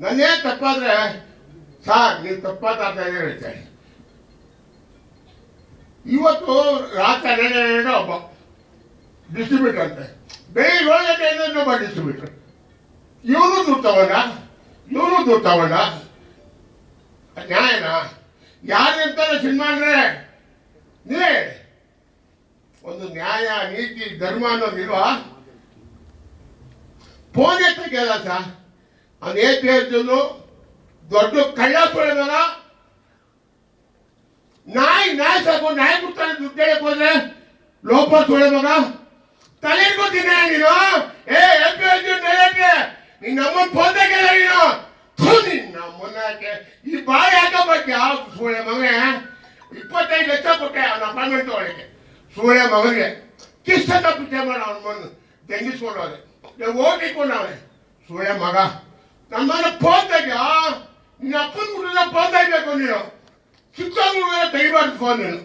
ನನ್ನೇ ತಪ್ಪಾದ್ರೆ ಸಾರ್ ನೀವು ತಪ್ಪಾತ ಹೇಳ್ತೇನೆ. ಇವತ್ತು ರಾತ್ರಿ 12 ಒಬ್ಬ ಡಿಸ್ಟ್ರಿಬ್ಯೂಟರ್ ಅಂತೆ, ಬೆಳಿಗ್ಗೆ 7 ಗಂಟೆಯಿಂದ ಇನ್ನೊಬ್ಬ ಡಿಸ್ಟ್ರಿಬ್ಯೂಟರ್. ಇವನು ದುಡ್ಡು ತಗೊಂಡ ನ್ಯಾಯನಾ? ಯಾರು ಇರ್ತಾರೆ ಸಿನಿಮಾ ಅಂದ್ರೆ? ನೀವೇ ಒಂದು ನ್ಯಾಯ ನೀತಿ ಧರ್ಮ ಅನ್ನೋದಿಲ್ವಾ? ಫೋನ್ ಎತ್ತಕ್ಕೆಲ್ಲ ಸರ್ ಅವ್ನು ಹೇಳ್ತಿದ್ದು ದೊಡ್ಡ ಕಳ್ಳ ಸುಳಿದಲ್ಲ. ನಾಯಿ ಸಾಕು, ನಾಯಿ ಬಿಡ್ತಾನೆ ದುಡ್ಡು ಹೇಳಕ್ ಹೋದ್ರೆ ಲೋಪ ಸುಳೆ ಮಗ ತಲೆಗೋತೀನಿ ನೀನು. ನೀನ್ ನಮ್ಮನ್ ಫೋನ್ದಾಗೆಲ್ಲ ನೀನು ನಮ್ಮನ್ನಕ್ಕೆ ಈ ಬಾಯಿ ಹಾಕಬೇಕು. ಯಾವ ಸೂಳೆ ಮಗ 25 ಲಕ್ಷ ಕೊಟ್ಟೆ ಅವನ ಅಪಾರ್ಟ್ಮೆಂಟ್ ಒಳಗೆ. ಸೂಳೆ ಮಗನಿಗೆ ಕಿಷ್ಟ ಪಿಚ್ಚೆ ಮಾಡ ಅವನ ಮಣ್ಣು ತೆಂಗಿಸ್ಕೊಂಡು ಹೋದೆ, ಓದಿಕೊಂಡು ಅವನೇ ಸೂಳೆ ಮಗ. ನಮ್ಮನ್ನ ಫೋನ್ ನಿನ್ನ ಅಪ್ಪನ ಹುಡುಗ ಫೋನ್ ತೆಗಿಬೇಕು ನೀನು. ಚಿಕ್ಕ ಹುಡುಗ ತೆಗಿಬಾರ್ದು ಫೋನ್ ನೀನು.